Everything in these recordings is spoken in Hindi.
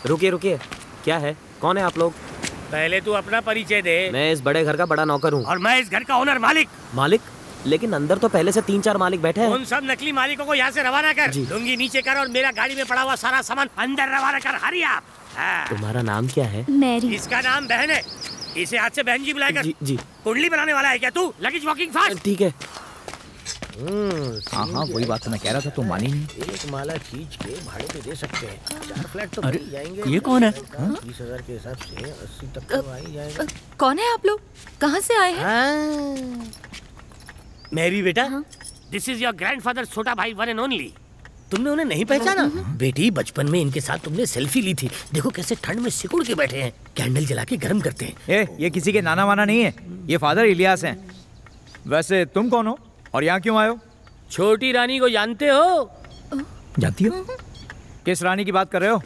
रुकिए रुकिए, क्या है? कौन है आप लोग? पहले तू अपना परिचय दे। मैं इस बड़े घर का बड़ा नौकर हूँ। और मैं इस घर का ओनर मालिक। मालिक? लेकिन अंदर तो पहले से 3-4 मालिक बैठे हैं। उन सब नकली मालिकों को यहाँ से रवाना कर। लुंगी नीचे कर और मेरा गाड़ी में पड़ा हुआ सारा सामान अंदर रवाना कर। हरी आप। तुम्हारा नाम क्या है? मैरी। इसका नाम बहन है, इसे आज से बहन जी बुलाया कर। जी। कुंडली बनाने वाला है क्या तू? Luggage walking fast. ठीक है। हाँ वही बात तो मैं कह रहा था, तुम मानी नहीं। एक माला खींच के भाड़े पे दे सकते हैं, 4 फ्लैट तो मिल जाएंगे। ये कौन है? 20,000 के हिसाब से 80 तक तो आ ही जाएगा। कौन है आप लोग? कहाँ से आए हैं? मेरी बेटा, दिस इज योर ग्रैंडफादर, छोटा भाई, वन एंड ओनली। तुमने उन्हें नहीं पहचाना? बेटी, बचपन में इनके साथ तुमने सेल्फी ली थी। देखो कैसे ठंड में सिकुड़ के बैठे हैं, कैंडल जला के गर्म करते हैं। ये किसी के नाना वाना नहीं है, ये फादर इलियास हैं। वैसे तुम कौन हो और यहाँ क्यों आए हो? छोटी रानी को जानते हो? जानती हो? किस रानी की बात कर रहे हो?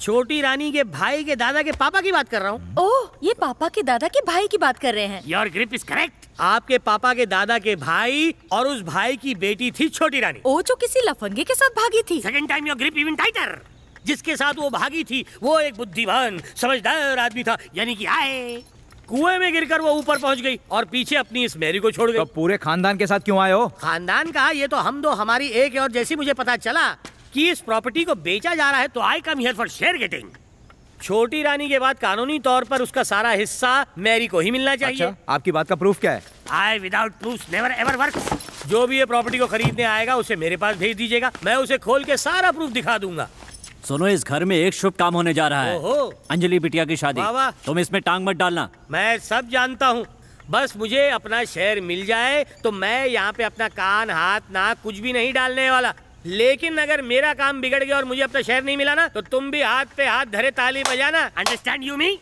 छोटी रानी के भाई के दादा के पापा की बात कर रहा हूँ। ओह, ये पापा के दादा के भाई की बात कर रहे हैं। Your grip is correct. आपके पापा के दादा के भाई और उस भाई की बेटी थी छोटी रानी। ओ, जो किसी लफंगे के साथ भागी थी। Second time your grip even tighter. जिसके साथ वो भागी थी वो एक बुद्धिमान समझदार आदमी था, यानी कि आए कुएं में गिरकर वो ऊपर पहुंच गई और पीछे अपनी इस मैरी को छोड़ गई। तो पूरे खानदान के साथ क्यों आए हो? खानदान का ये तो हम दो, हमारी एक है। और जैसे मुझे पता चला कि इस प्रॉपर्टी को बेचा जा रहा है तो I come here for share getting. छोटी रानी के बाद कानूनी तौर पर उसका सारा हिस्सा मैरी को ही मिलना चाहिए। अच्छा, आपकी बात का प्रूफ क्या है? I without proof never ever work. जो भी ये प्रॉपर्टी को खरीदने आएगा उसे मेरे पास भेज दीजिएगा, मैं उसे खोल के सारा प्रूफ दिखा दूंगा। सुनो, इस घर में एक शुभ काम होने जा रहा है। ओहो। अंजलि बिटिया की शादी। वाह वाह। तुम इसमें टांग मत डालना। मैं सब जानता हूँ, बस मुझे अपना शेयर मिल जाए तो मैं यहाँ पे अपना कान हाथ नाक कुछ भी नहीं डालने वाला। लेकिन अगर मेरा काम बिगड़ गया और मुझे अपना शेयर नहीं मिला ना, तो तुम भी हाथ पे हाथ धरे ताली बजाना। अंडरस्टैंड यू मी?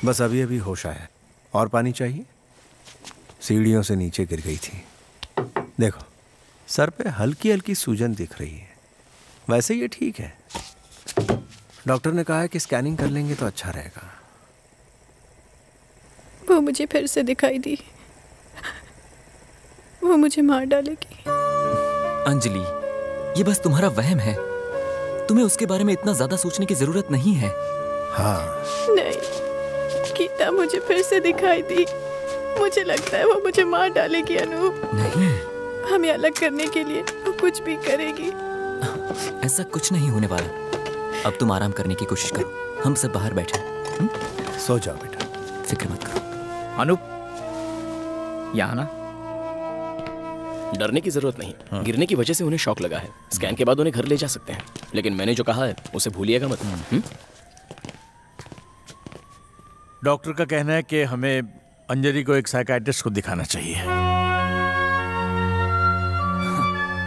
बस अभी अभी होश आया। और पानी चाहिए? सीढ़ियों से नीचे गिर गई थी। देखो, सर पे हल्की हल्की सूजन दिख रही है। वैसे ये ठीक है। डॉक्टर ने कहा है कि स्कैनिंग कर लेंगे तो अच्छा रहेगा। वो मुझे फिर से दिखाई दी। वो मुझे मार डालेगी। अंजलि, ये बस तुम्हारा वहम है। तुम्हें उसके बारे में इतना ज्यादा सोचने की जरूरत नहीं है। हाँ। नहीं, गीता मुझे फिर से दिखाई दी। मुझे लगता है वो मुझे मार डालेगी अनूप। नहीं, हमें अलग करने के लिए वो कुछ भी करेगी। ऐसा कुछ नहीं होने वाला। अब तुम आराम करने की कोशिश करो। हम सब बाहर बैठे। सो जाओ बेटा, फिक्र मत करो। अनूप, यहाँ ना। डरने की जरूरत नहीं। गिरने की वजह से उन्हें शॉक लगा है। स्कैन के बाद उन्हें घर ले जा सकते हैं, लेकिन मैंने जो कहा है उसे भूलिएगा मत। डॉक्टर का कहना है कि हमें अंजलि को एक साइकियाट्रिस्ट को दिखाना चाहिए।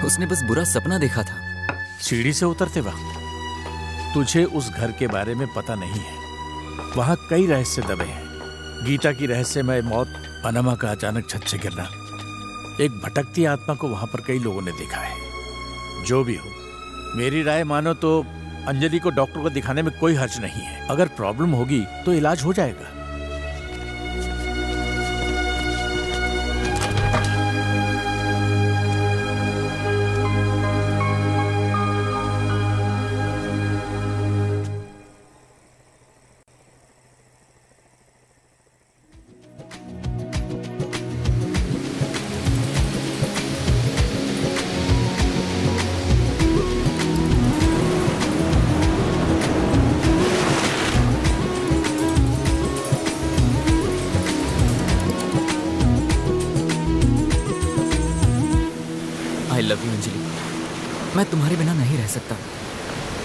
उसने बस बुरा सपना देखा था। सीढ़ी से उतरते वक्त। तुझे उस घर के बारे में पता नहीं है। वहां कई रहस्य दबे हैं। गीता की रहस्यमय मौत, पनामा का अचानक छत से गिरना, एक भटकती आत्मा को वहां पर कई लोगों ने देखा है। जो भी हो, मेरी राय मानो तो अंजलि को डॉक्टर को दिखाने में कोई हर्ज नहीं है। अगर प्रॉब्लम होगी तो इलाज हो जाएगा। I love you Anjali. मैं तुम्हारे बिना नहीं रह सकता,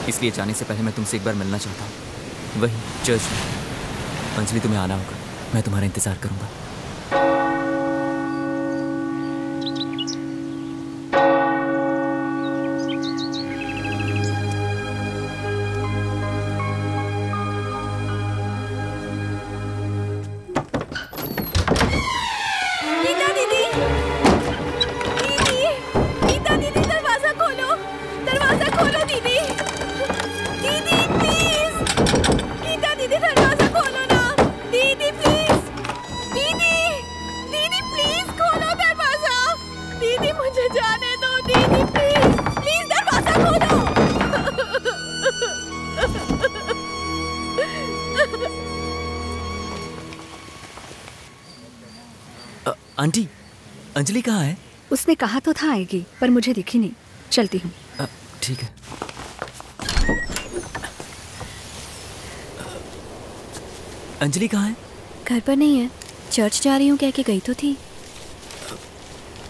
इसलिए जाने से पहले मैं तुमसे एक बार मिलना चाहता हूँ, वही चर्च में। अंजलि, तुम्हें आना होगा। मैं तुम्हारा इंतजार करूंगा। आंटी, अंजलि कहाँ है? उसने कहा तो था आएगी, पर मुझे दिखी नहीं। चलती हूँ। ठीक है। अंजलि कहाँ है? घर पर नहीं है। चर्च जा रही हूँ कह के गई तो थी।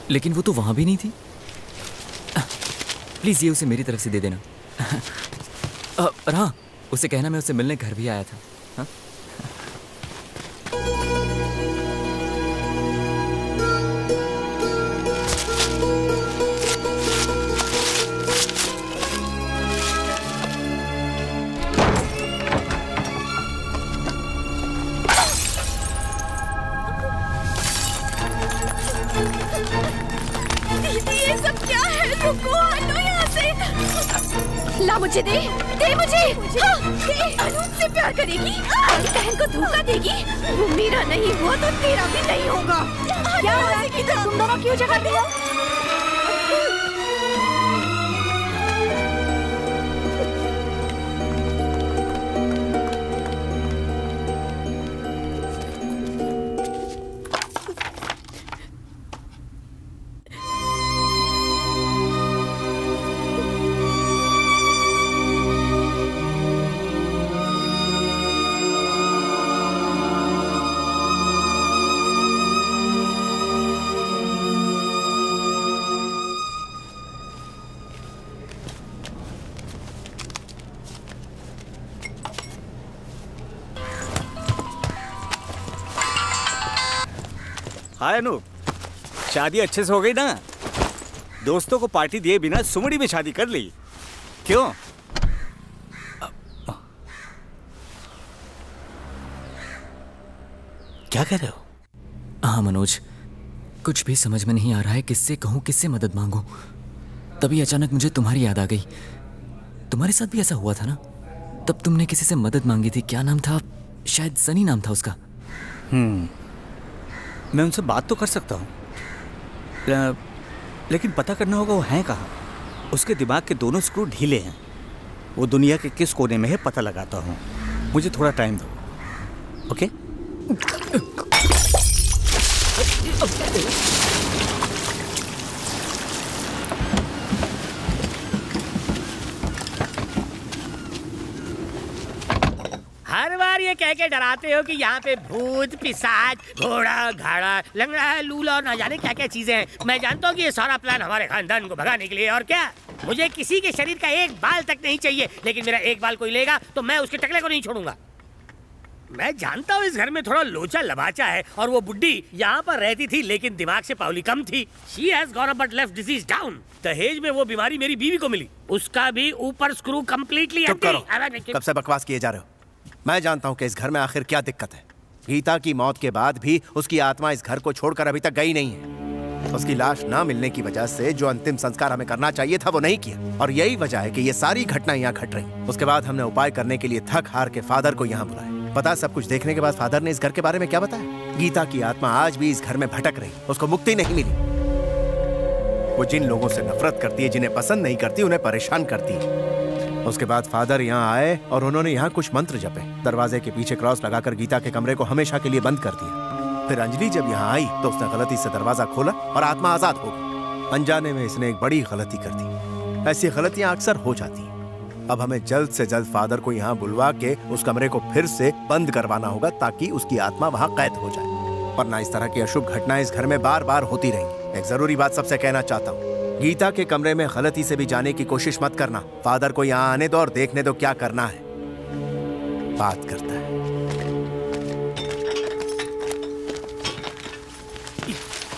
लेकिन वो तो वहां भी नहीं थी। प्लीज ये उसे मेरी तरफ से दे देना। और हाँ, उसे कहना मैं उससे मिलने घर भी आया था। हाँ? ला मुझे दे मुझे। हाँ, अनूप से प्यार करेगी, मेरी बहन को धोखा देगी। वो मेरा नहीं हुआ तो तेरा भी नहीं होगा। क्या हो रहा है? तुम दोनों क्यों झगड़ते हो? हाय अनूप, शादी अच्छे से हो गई ना? दोस्तों को पार्टी दिए बिना सुमड़ी में शादी कर ली, क्यों? क्या कह रहे हो? हाँ मनोज, कुछ भी समझ में नहीं आ रहा है, किससे कहूँ, किससे मदद मांगूं। तभी अचानक मुझे तुम्हारी याद आ गई। तुम्हारे साथ भी ऐसा हुआ था ना? तब तुमने किसी से मदद मांगी थी, क्या नाम था? शायद सनी नाम था उसका। मैं उनसे बात तो कर सकता हूँ, लेकिन पता करना होगा वो हैं कहाँ। उसके दिमाग के दोनों स्क्रू ढीले हैं। वो दुनिया के किस कोने में है पता लगाता हूँ। मुझे थोड़ा टाइम दो, ओके? हर बार ये कह के डराते हो कि यहाँ पे भूत, पिशाच, घोड़ा, घाड़ा, लंगड़ा, लूला और ना जाने क्या क्या चीजें हैं। मैं जानता हूँ कि ये सारा प्लान हमारे खानदान को भगाने के लिए। और क्या, मुझे किसी के शरीर का एक बाल तक नहीं चाहिए, लेकिन मेरा एक बाल कोई लेगा तो मैं उसके टकले को नहीं छोड़ूंगा। मैं जानता हूँ इस घर में थोड़ा लोचा लबाचा है, और वो बुड्ढी यहाँ पर रहती थी लेकिन दिमाग से पावली कम थी। She has gone up but left disease down. दहेज में वो बीमारी मेरी बीवी को मिली, उसका भी ऊपर स्क्रू कम्प्लीटली। चुप करो, कब से बकवास किए जा रहे हो? मैं जानता हूँ कि इस घर में आखिर क्या दिक्कत है। गीता की मौत के बाद भी उसकी आत्मा इस घर को छोड़कर अभी तक गई नहीं है। उसकी लाश ना मिलने की वजह से जो अंतिम संस्कार हमें करना चाहिए था वो नहीं किया, और यही वजह है कि ये सारी घटना यहाँ घट रही। उसके बाद हमने उपाय करने के लिए थक हार के फादर को यहाँ बुलाया। पता सब कुछ देखने के बाद फादर ने इस घर के बारे में क्या बताया? गीता की आत्मा आज भी इस घर में भटक रही, उसको मुक्ति नहीं मिली। वो जिन लोगों से नफरत करती है, जिन्हें पसंद नहीं करती, उन्हें परेशान करती है। उसके बाद फादर यहाँ आए और उन्होंने यहाँ कुछ मंत्र जपे। दरवाजे के पीछे क्रॉस लगाकर गीता के कमरे को हमेशा के लिए बंद कर दिया। फिर अंजलि जब यहाँ आई तो उसने गलती से दरवाजा खोला और आत्मा आजाद हो गई। अनजाने में इसने एक बड़ी गलती कर दी। ऐसी गलतियां अक्सर हो जाती हैं। अब हमें जल्द से जल्द फादर को यहाँ बुलवा के उस कमरे को फिर से बंद करवाना होगा, ताकि उसकी आत्मा वहाँ कैद हो जाए। वरना इस तरह की अशुभ घटनाएं इस घर में बार बार होती रहेंगी। एक जरूरी बात सबसे कहना चाहता हूँ, गीता के कमरे में गलती से भी जाने की कोशिश मत करना। फादर को यहाँ आने दो और देखने दो क्या करना है। बात करता है।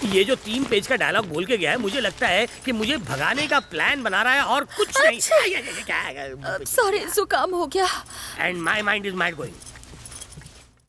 ये जो 3 पेज का डायलॉग बोल के गया है, मुझे लगता है कि मुझे भगाने का प्लान बना रहा है और कुछ नहीं। सॉरी, जुकाम हो गया। And my mind is mind going.